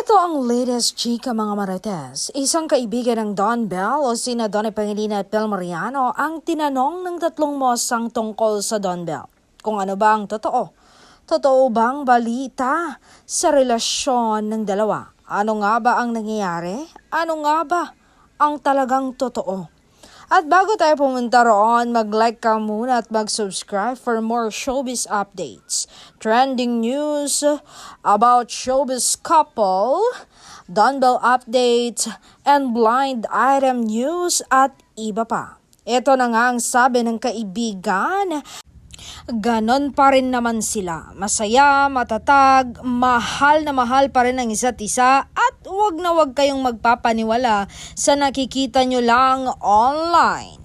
Ito ang latest chika mga marites. Isang kaibigan ng Don Bell o sina Donnie Pangilinan at Bel Mariano ang tinanong ng tatlong mosang tungkol sa Don Bell. Kung ano ba ang totoo? Totoo bang balita sa relasyon ng dalawa? Ano nga ba ang nangyayari? Ano nga ba ang talagang totoo? At bago tayo pumunta roon, mag-like ka muna at mag-subscribe for more showbiz updates, trending news about showbiz couple, Don Bell updates, and blind item news at iba pa. Ito na nga ang sabi ng kaibigan. Ganon pa rin naman sila. Masaya, matatag, mahal na mahal pa rin ang isa't isa at wag na wag kayong magpapaniwala sa nakikita nyo lang online.